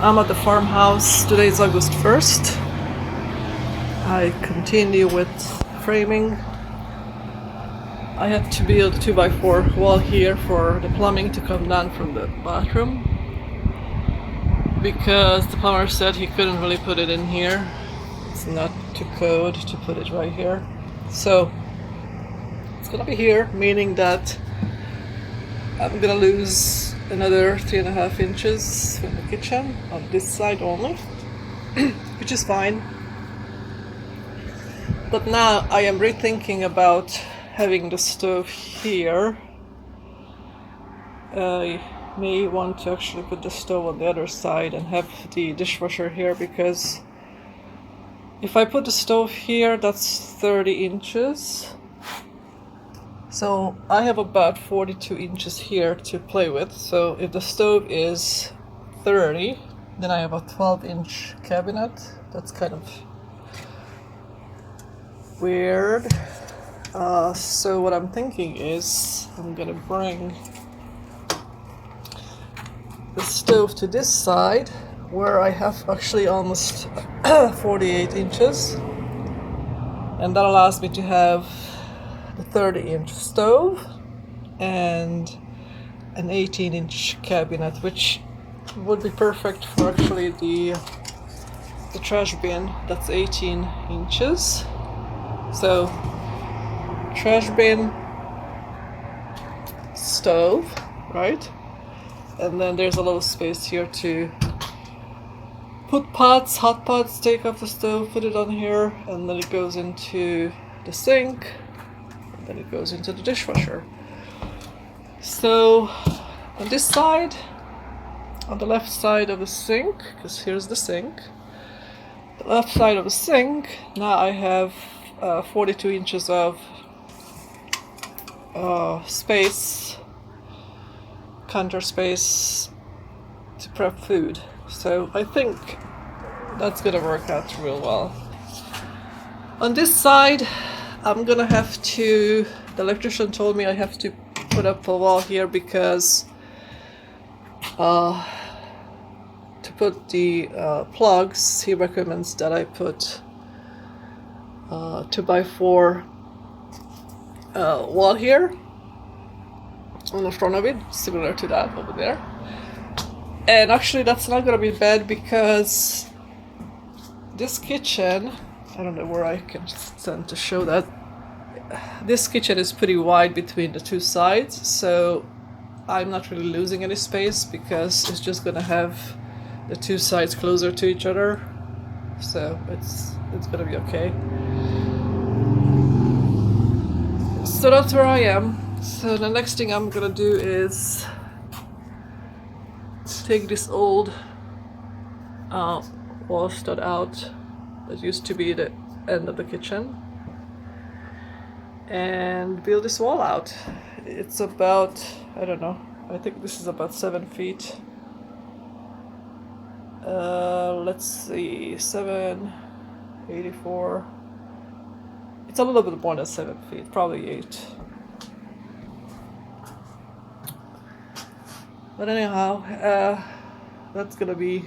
I'm at the farmhouse. Today is August 1st. I continue with framing. I had to build a 2x4 wall here for the plumbing to come down from the bathroom because the plumber said he couldn't really put it in here. It's not to code to put it right here. So it's gonna be here, meaning that I'm gonna lose another 3.5 inches from the kitchen on this side only, which is fine. But now I am rethinking about having the stove here. I may want to actually put the stove on the other side and have the dishwasher here, because if I put the stove here, that's 30 inches. So I have about 42 inches here to play with. So if the stove is 30, then I have a 12-inch cabinet. That's kind of weird. So what I'm thinking is I'm gonna bring the stove to this side where I have actually almost 48 inches. And that allows me to have a 30-inch stove and an 18-inch cabinet, which would be perfect for actually the trash bin. That's 18 inches. So trash bin, stove, right? And then there's a little space here to put pots, hot pots, take off the stove, put it on here, and then it goes into the sink. Then it goes into the dishwasher. So on this side, on the left side of the sink, because here's the sink, the left side of the sink, now I have 42 inches of space, counter space to prep food. So I think that's gonna work out real well. On this side, I'm gonna have to, the electrician told me I have to put up a wall here because to put the plugs, he recommends that I put 2x4 wall here on the front of it, similar to that over there. And actually that's not gonna be bad because this kitchen, I don't know where I can stand to show that. This kitchen is pretty wide between the two sides, so I'm not really losing any space because it's just gonna have the two sides closer to each other. So it's gonna be okay. So that's where I am. So the next thing I'm gonna do is take this old wall stud out that used to be the end of the kitchen and build this wall out. It's about, I don't know, I think this is about 7 feet. Let's see, 784. It's a little bit more than 7 feet, probably 8. But anyhow, that's gonna be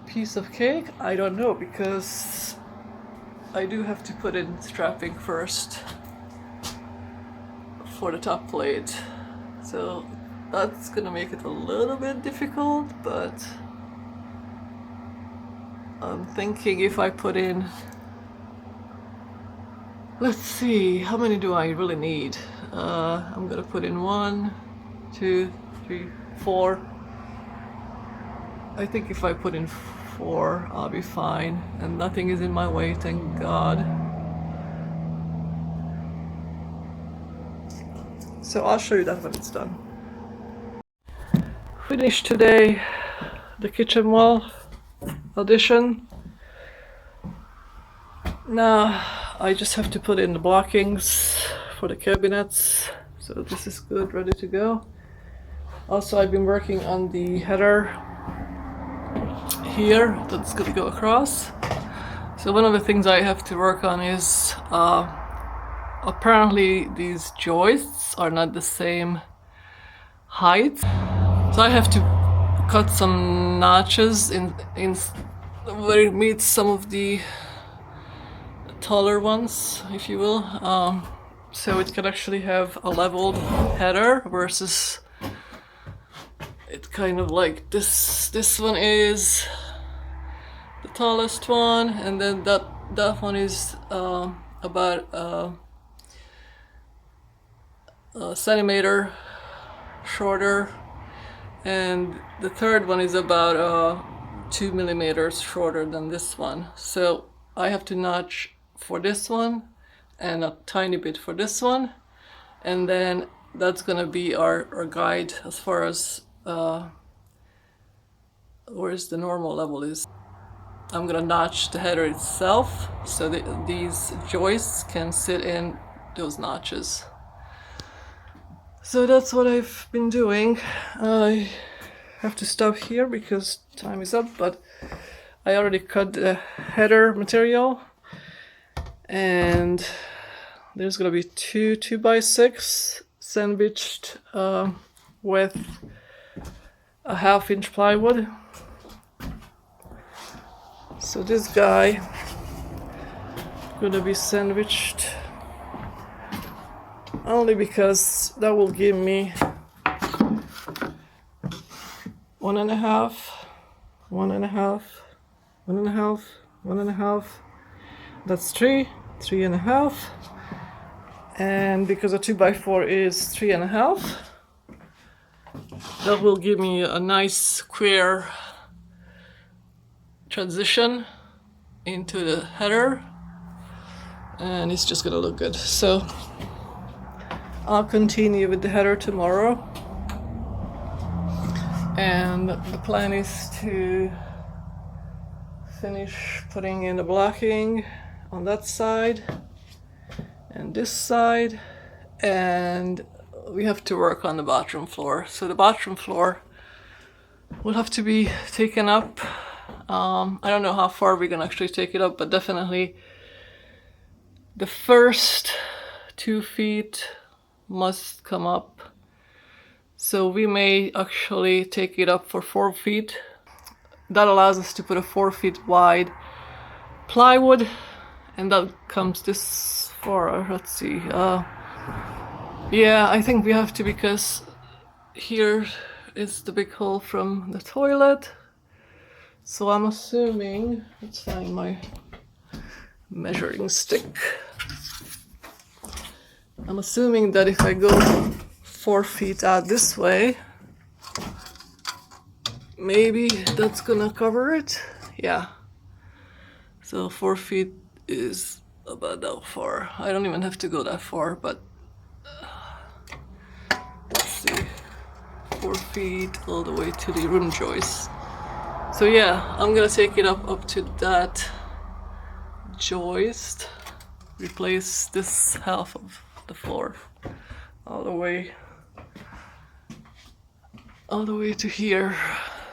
piece of cake. I don't know, because I do have to put in strapping first for the top plate. So that's gonna make it a little bit difficult, but I'm thinking if I put in, let's see, how many do I really need? I'm gonna put in 1, 2, 3, 4. I think if I put in 4, I'll be fine, and nothing is in my way, thank God. So I'll show you that when it's done. Finished today the kitchen wall addition. Now I just have to put in the blockings for the cabinets. So this is good, ready to go. Also, I've been working on the header here that's gonna go across. So one of the things I have to work on is apparently these joists are not the same height. So I have to cut some notches in where it meets some of the taller ones, if you will, so it can actually have a leveled header versus it kind of like this one is the tallest one, and then that one is about a centimeter shorter, and the third one is about 2 millimeters shorter than this one. So I have to notch for this one and a tiny bit for this one, and then that's gonna be our guide as far as where's the normal level is. I'm gonna notch the header itself so that these joists can sit in those notches. So that's what I've been doing. I have to stop here because time is up, but I already cut the header material, and there's gonna be two 2x6 sandwiched with a 1/2-inch plywood. So this guy gonna be sandwiched only because that will give me 1.5, 1.5, 1.5, 1.5. That's 3.5, and because a 2x4 is 3.5, that will give me a nice square transition into the header, and it's just gonna look good. So I'll continue with the header tomorrow, and the plan is to finish putting in the blocking on that side and this side, and we have to work on the bathroom floor. So the bathroom floor will have to be taken up. I don't know how far we can actually take it up, but definitely the first 2 feet must come up. So we may actually take it up for 4 feet. That allows us to put a 4 feet wide plywood, and that comes this far. Let's see. Yeah, I think we have to, because here is the big hole from the toilet. So I'm assuming, let's find my measuring stick. I'm assuming that if I go 4 feet out this way, maybe that's gonna cover it. Yeah. So 4 feet is about that far. I don't even have to go that far, but let's see. 4 feet all the way to the rim joist. So yeah, I'm gonna take it up to that joist, replace this half of the floor all the way to here,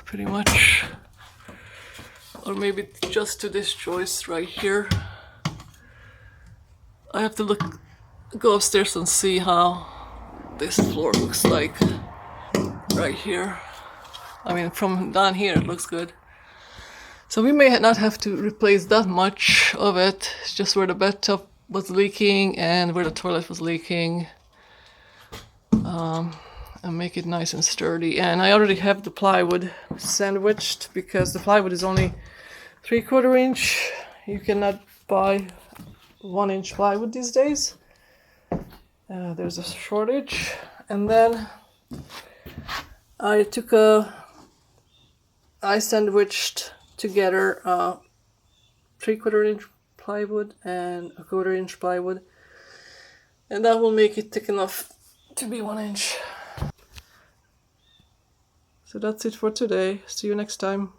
pretty much, or maybe just to this joist right here. I have to go upstairs and see how this floor looks like right here. I mean, from down here it looks good. So we may not have to replace that much of it, just where the bathtub was leaking and where the toilet was leaking, and make it nice and sturdy. And I already have the plywood sandwiched because the plywood is only 3/4 inch. You cannot buy 1-inch plywood these days. There's a shortage. And then I sandwiched together 3/4 inch plywood and a 1/4 inch plywood, and that will make it thick enough to be 1 inch. So that's it for today. See you next time.